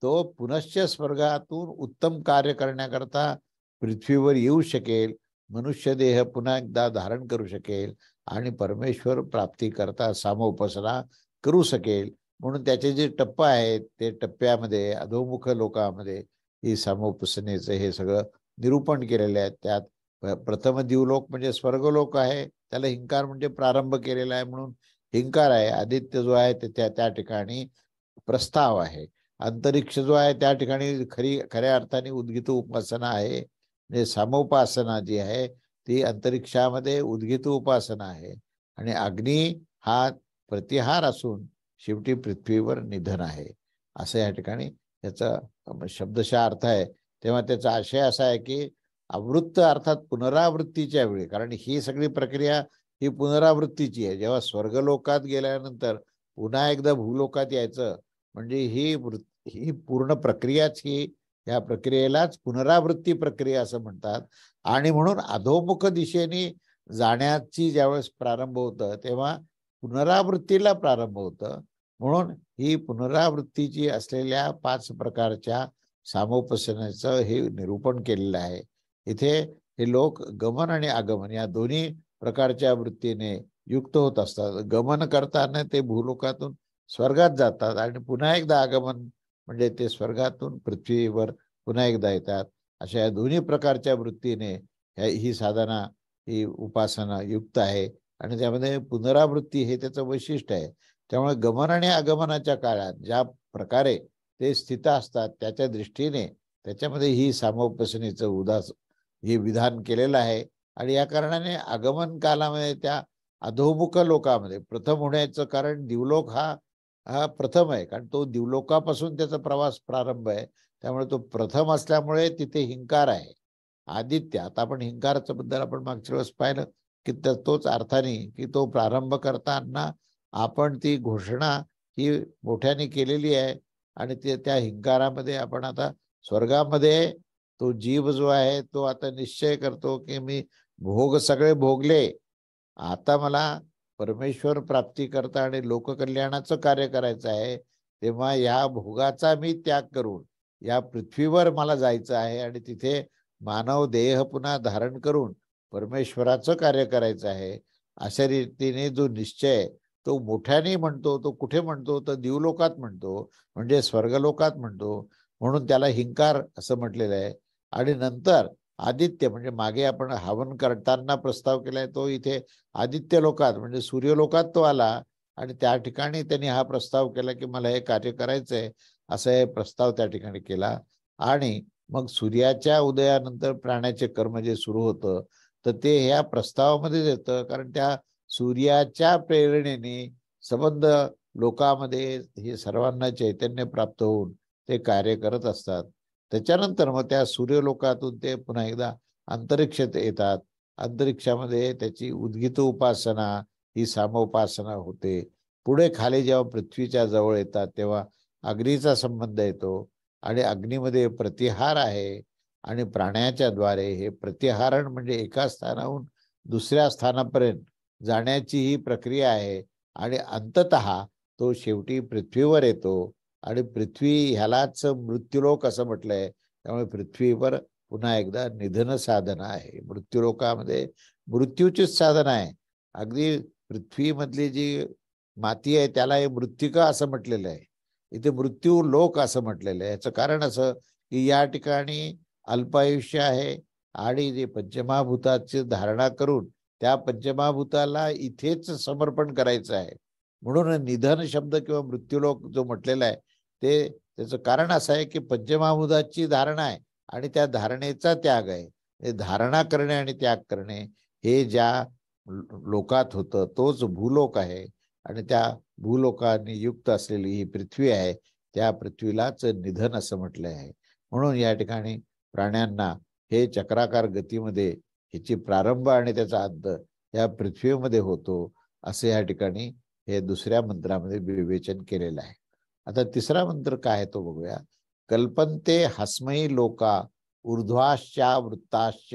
तो पुनश्च स्वर्गातून उत्तम कार्य करण्याकरता पृथ्वीवर येऊ शकेल, मनुष्य देह पुन्हा एकदा धारण करू शकेल आणि परमेश्वर प्राप्ती करता सामोपासना करू शकेल. म्हणून त्याचे जे टप्पे आहेत ते टप्प्यामध्ये अधोमुख लोकामध्ये ही सामोपासनेचं हे सगळं निरूपण केलेले आहेत. त्यात प्रथम दिवलोक म्हणजे स्वर्गलोक आहे, त्याला हिंकार म्हणजे प्रारंभ केलेला आहे म्हणून हिंकार आहे. आदित्य जो आहे ते त्या ठिकाणी प्रस्ताव आहे. अंतरिक्ष जो आहे त्या ठिकाणी खऱ्या अर्थाने उद्गीत उपासना आहे. म्हणजे सामोपासना जी आहे ती अंतरिक्षामध्ये उद्गीत उपासना आहे. आणि अग्नी हा प्रतिहार असून शेवटी पृथ्वीवर निधन आहे, असं या ठिकाणी त्याचा शब्दशः अर्थ आहे. तेव्हा त्याचा आशय असा आहे की आवृत्त अर्थात पुनरावृत्तीच्या वेळी, कारण ही सगळी प्रक्रिया ही पुनरावृत्तीची आहे. जेव्हा स्वर्गलोकात गेल्यानंतर पुन्हा एकदा भूलोकात यायचं म्हणजे ही पूर्ण प्रक्रियाच ही, या प्रक्रियेलाच पुनरावृत्ती प्रक्रिया असं म्हणतात. आणि म्हणून अधोमुख दिशेने जाण्याची ज्यावेळेस प्रारंभ होतं तेव्हा पुनरावृत्तीला प्रारंभ होतं. म्हणून ही पुनरावृत्तीची असलेल्या 5 प्रकारच्या सामोपासनेचं हे निरूपण केलेलं आहे. इथे हे लोक गमन आणि आगमन या दोन्ही प्रकारच्या वृत्तीने युक्त होत असतात. गमन करताना ते भूलोकातून स्वर्गात जातात आणि पुन्हा एकदा आगमन म्हणजे ते स्वर्गातून पृथ्वीवर पुन्हा एकदा येतात. अशा या दोन्ही प्रकारच्या वृत्तीने ही साधना, ही उपासना युक्त आहे. आणि त्यामध्ये पुनरावृत्ती हे त्याचं वैशिष्ट्य आहे. त्यामुळे गमन आणि आगमनाच्या काळात ज्या प्रकारे ते स्थित असतात त्याच्या दृष्टीने त्याच्यामध्ये ही सामोपासनेचं हे विधान केलेलं आहे. आणि या कारणाने आगमन कालामध्ये त्या अधोमुख लोकामध्ये प्रथम होण्याचं कारण दिवलोक हा प्रथम आहे, कारण तो दिवलोकापासून त्याचा प्रवास प्रारंभ आहे. त्यामुळे तो प्रथम असल्यामुळे तिथे हिंकार आहे. आदित्य, आता आपण हिंकाराच्या बद्दल आपण मागच्या वेळेस पाहिलं की तोच अर्थाने की तो प्रारंभ करताना आपण ती घोषणा ही मोठ्याने केलेली आहे. आणि त्या हिंकारामध्ये आपण आता स्वर्गामध्ये तो जीव जो आहे तो आता निश्चय करतो की मी भोग सगळे भोगले, आता मला परमेश्वर प्राप्ती करता आणि लोककल्याणाचं कार्य करायचं आहे. तेव्हा या भोगाचा मी त्याग करून या पृथ्वीवर मला जायचं आहे आणि तिथे मानव देह पुन्हा धारण करून परमेश्वराचं कार्य करायचं आहे. अशा रीतीने जो निश्चय तो मोठ्याने म्हणतो, तो कुठे म्हणतो तर दिवलोकात म्हणतो, म्हणजे स्वर्गलोकात म्हणतो. म्हणून त्याला हिंकार असं म्हटलेलं आहे. आणि नंतर आदित्य म्हणजे मागे आपण हवन करताना प्रस्ताव केलाय तो इथे आदित्य लोकात म्हणजे सूर्यलोकात तो आला आणि त्या ठिकाणी त्यांनी हा प्रस्ताव केला की मला हे कार्य करायचंय, असं हे प्रस्ताव त्या ठिकाणी केला. आणि मग सूर्याच्या उदयानंतर प्राण्याचे कर्म जे सुरू होतं तर ते ह्या प्रस्तावामध्ये येतं, कारण त्या सूर्याच्या प्रेरणेने संबंध लोकांमध्ये हे सर्वांना चैतन्य प्राप्त होऊन ते कार्य करत असतात. त्याच्यानंतर मग त्या सूर्यलोकातून ते पुन्हा एकदा अंतरिक्षात येतात. अंतरिक्षामध्ये त्याची उद्गीत उपासना ही सामोपासना होते. पुढे खाली जेव्हा पृथ्वीच्या जवळ येतात तेव्हा अग्नीचा संबंध येतो आणि अग्नीमध्ये प्रतिहार आहे. आणि प्राण्याच्या द्वारे हे प्रतिहारण म्हणजे एका स्थानाहून दुसऱ्या स्थानापर्यंत जाण्याची ही प्रक्रिया आहे. आणि अंततः तो शेवटी पृथ्वीवर येतो आणि पृथ्वी ह्यालाच मृत्यूलोक असं म्हटलंय. त्यामुळे पृथ्वीवर पुन्हा एकदा निधन साधना आहे. मृत्यूलोकामध्ये मृत्यूचीच साधना आहे. अगदी पृथ्वीमधली जी माती आहे त्याला हे मृत्तिका असं म्हटलेलं आहे. इथे मृत्यू लोक असं म्हटलेलं आहे. याचं कारण असं की या ठिकाणी अल्पायुष्य आहे आणि जे पंचमहाभूताची धारणा करून त्या पंचमहाभूताला इथेच समर्पण करायचं आहे. म्हणून निधन शब्द किंवा मृत्यूलोक जो म्हटलेला आहे ते त्याचं कारण असं आहे की पंचमहाभूताची धारणा आहे आणि त्या धारणेचा त्याग आहे. हे धारणा करणे आणि त्याग करणे हे ज्या लोकात होतं तोच भूलोक आहे. आणि त्या भूलोकाने युक्त असलेली ही पृथ्वी आहे, त्या पृथ्वीलाच निधन असं म्हटलं आहे. म्हणून या ठिकाणी प्राण्यांना हे चक्राकार गतीमध्ये ह्याची प्रारंभ आणि त्याचा अंत या पृथ्वीमध्ये होतो, असे या ठिकाणी हे दुसऱ्या मंत्रामध्ये विवेचन केलेलं आहे. आता तिसरा मंत्र काय आहे तो बघूया. कल्पन्ते हस्मै लोका ऊर्ध्वाश्चा वृत्ताश्च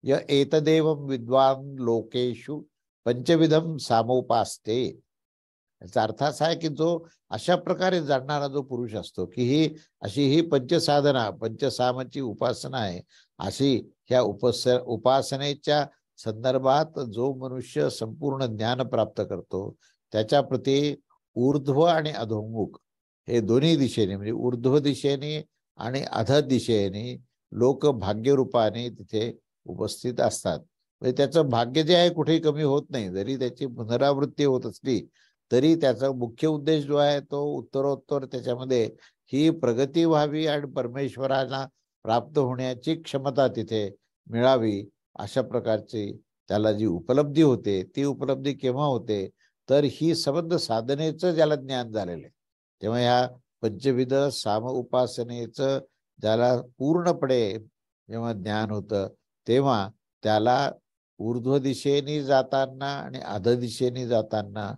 य एतदेवं विद्वान लोकेषु पंचविधम सामोपास्ते. याचा अर्थ असा आहे की जो अशा प्रकारे जाणणारा जो पुरुष असतो की ही पंचसाधना पंचसामाची उपासना आहे, अशी ह्या उपासनेच्या संदर्भात जो मनुष्य संपूर्ण ज्ञान प्राप्त करतो त्याच्या प्रती ऊर्ध्व आणि अधोमुख हे दोन्ही दिशेने म्हणजे ऊर्ध्व दिशेने आणि अध दिशेने लोक भाग्यरूपाने तिथे उपस्थित असतात. म्हणजे त्याचं भाग्य जे आहे कुठेही कमी होत नाही. जरी त्याची पुनरावृत्ती होत असली तरी त्याचा मुख्य उद्देश जो आहे तो उत्तरोत्तर त्याच्यामध्ये ही प्रगती व्हावी आणि परमेश्वराला प्राप्त होण्याची क्षमता तिथे मिळावी, अशा प्रकारची त्याला जी उपलब्धी होते ती उपलब्धी केव्हा होते, तर ही सबंध साधनेचं ज्याला ज्ञान झालेलं आहे, तेव्हा ह्या पंचविध साम उपासनेचं ज्याला पूर्णपणे जेव्हा ज्ञान होतं तेव्हा त्याला ऊर्ध्व दिशेने जाताना आणि अध दिशेने जाताना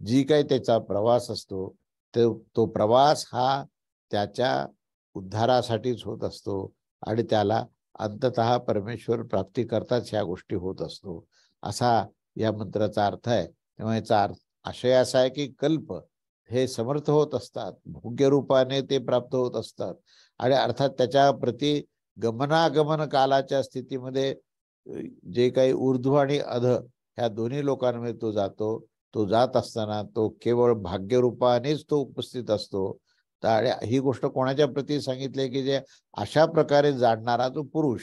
जी काही त्याचा प्रवास असतो तो प्रवास हा त्याच्या उद्धारासाठीच होत असतो आणि त्याला अंततः परमेश्वर प्राप्ती करताच ह्या गोष्टी होत असतो, असा या मंत्राचा अर्थ आहे. तेव्हा याचा आशय असा आहे की कल्प हे समर्थ होत असतात, भोग्य रूपाने ते प्राप्त होत असतात आणि अर्थात त्याच्या प्रति गमनागमन कालाच्या स्थितीमध्ये जे काही ऊर्ध्व आणि अध ह्या दोन्ही लोकांमध्ये तो जातो. तो जात असताना तो केवळ भाग्यरूपानेच तो उपस्थित असतो. तर ही गोष्ट कोणाच्या प्रती सांगितली की जे अशा प्रकारे जाणणारा जो पुरुष,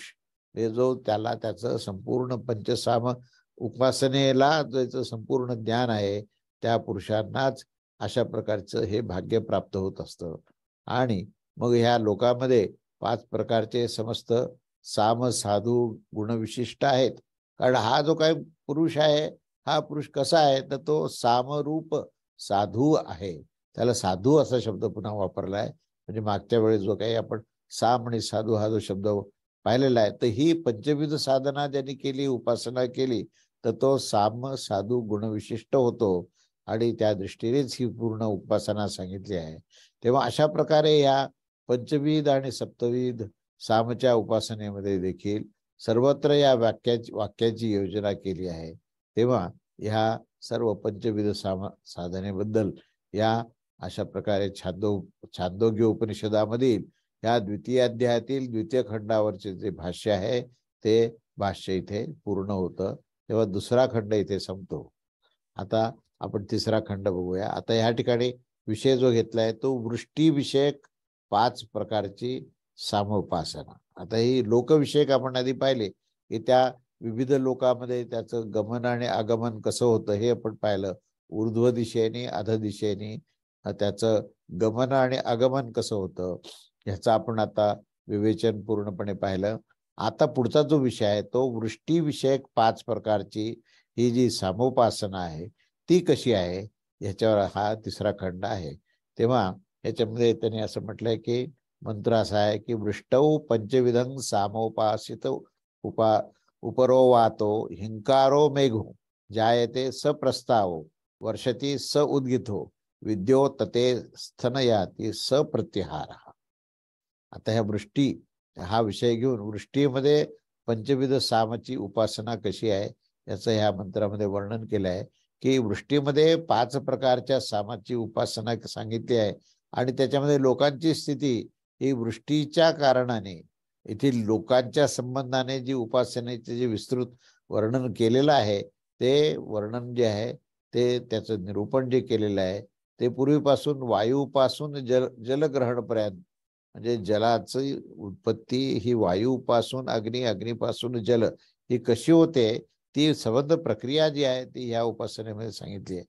जो त्याला त्याचं संपूर्ण पंचसाम उपासनेला ज्याचं संपूर्ण ज्ञान आहे त्या पुरुषांनाच अशा प्रकारचं हे भाग्य प्राप्त होत असतं. आणि मग ह्या लोकांमध्ये 5 प्रकारचे समस्त साम साधू गुणविशिष्ट आहेत. कारण हा जो काही पुरुष आहे हा पुरुष कसा आहे तर तो सामरूप साधू आहे. त्याला साधू असा शब्द पुन्हा वापरलाय. म्हणजे मागच्या वेळेस जो काही आपण साम आणि साधू हा जो शब्द पाहिलेला आहे, तर ही पंचविध साधना ज्यांनी केली, उपासना केली, तर तो साम साधू गुणविशिष्ट होतो आणि त्या दृष्टीनेच ही पूर्ण उपासना सांगितली आहे. तेव्हा अशा प्रकारे या पंचविध आणि सप्तविध सामच्या उपासनेमध्ये देखील सर्वत्र या वाक्याची योजना केली आहे. तेव्हा ह्या सर्व पंचविध साधनेबद्दल या अशा प्रकारे छांदोग्य उपनिषदामधील या द्वितीय अध्यायातील द्वितीय खंडावरचे जे भाष्य आहे ते भाष्य इथे पूर्ण होतं. तेव्हा दुसरा खंड इथे संपतो. आता आपण तिसरा खंड बघूया. आता ह्या ठिकाणी विषय जो घेतलाय तो वृष्टीविषयक 5 प्रकारची सामोपासना. आता ही लोकविषयक आपण आधी पाहिले की त्या विविध लोकांमध्ये त्याचं गमन आणि आगमन कसं होतं हे आपण पाहिलं. ऊर्ध्व दिशेने अध दिशेने त्याचं गमन आणि आगमन कसं होतं ह्याचं आपण आता विवेचन पूर्णपणे पाहिलं. आता पुढचा जो विषय आहे तो वृष्टीविषयक 5 प्रकारची ही जी सामोपासना आहे ती कशी आहे ह्याच्यावर हा तिसरा खंड आहे. तेव्हा ह्याच्यामध्ये त्याने असं म्हटलंय की मंत्र असा आहे की वृष्टौ पंचविधं सामोपासित उपरोवातो हिंकारो मेघो जायते सप्रस्तावो वर्षती स उद्गितो विद्यो तते स्थनयाती सप्रत्याहार. आता ह्या वृष्टी हा विषय घेऊन वृष्टीमध्ये पंचविध सामची उपासना कशी आहे याचं ह्या मंत्रामध्ये वर्णन केलं आहे की वृष्टीमध्ये 5 प्रकारच्या सामाची उपासना सांगितली आहे आणि त्याच्यामध्ये लोकांची स्थिती ही वृष्टीच्या कारणाने येथील लोकांच्या संबंधाने जी उपासनेचे जे विस्तृत वर्णन केलेलं आहे ते वर्णन जे आहे ते त्याचं निरूपण जे केलेलं आहे ते पूर्वीपासून वायूपासून जलग्रहणपर्यंत, म्हणजे जलाची उत्पत्ती ही वायूपासून अग्नी, अग्नीपासून जल ही कशी होते ती संबंध प्रक्रिया जी आहे ती ह्या उपासनेमध्ये सांगितली आहे.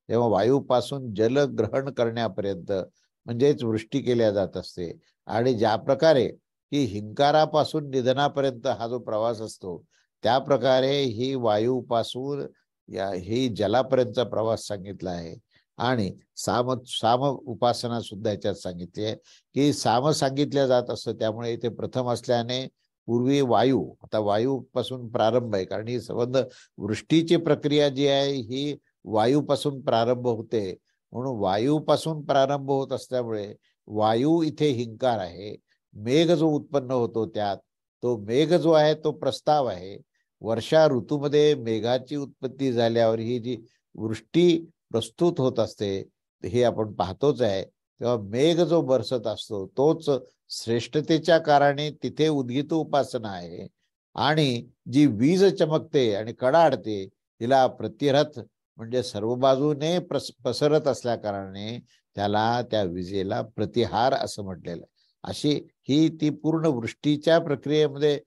तेव्हा वायूपासून जल ग्रहण करण्यापर्यंत म्हणजेच वृष्टी केल्या जात असते आणि ज्या प्रकारे की हिंकारापासून निधनापर्यंत हा जो प्रवास असतो त्या प्रकारे ही वायूपासून ही जलापर्यंतचा प्रवास सांगितला आहे. आणि साम उपासना सुद्धा याच्यात सांगितली आहे की साम सांगितल्या जात असतं. त्यामुळे इथे प्रथम असल्याने पूर्वी वायू, आता वायूपासून प्रारंभ आहे कारण ही संबंध वृष्टीची प्रक्रिया जी आहे ही वायूपासून प्रारंभ होते. म्हणून वायूपासून प्रारंभ होत असल्यामुळे वायू इथे हिंकार आहे. मेघ जो उत्पन्न होतो त्यात तो मेघ जो आहे तो प्रस्ताव आहे. वर्षा ऋतूमध्ये मेघाची उत्पत्ती झाल्यावर ही जी वृष्टी प्रस्तुत होत असते हे आपण पाहतोच आहे. तेव्हा मेघ जो बरसत असतो तोच श्रेष्ठतेच्या कारणे तिथे उद्गीत उपासना आहे. आणि जी वीज चमकते आणि कडाडते तिला प्रतिरथ म्हणजे सर्व बाजूने पसरत असल्या कारणाने त्याला त्या विजेला प्रतिहार असं म्हटलेलं आहे. अशी ही ती पूर्ण वृष्टीच्या प्रक्रियेमध्ये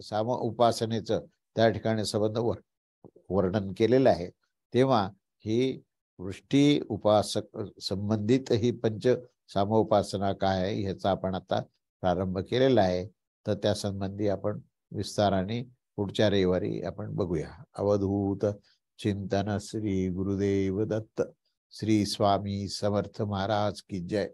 साम उपासनेचं त्या ठिकाणी वर्णन केलेलं आहे. तेव्हा ही वृष्टी उपासक संबंधित ही पंच सामोपासना काय आहे ह्याचा आपण आता प्रारंभ केलेला आहे. तर त्या संबंधी आपण विस्ताराने पुढच्या रविवारी आपण बघूया. अवधूत चिंतन. श्री गुरुदेव दत्त. श्री स्वामी समर्थ महाराज की जय.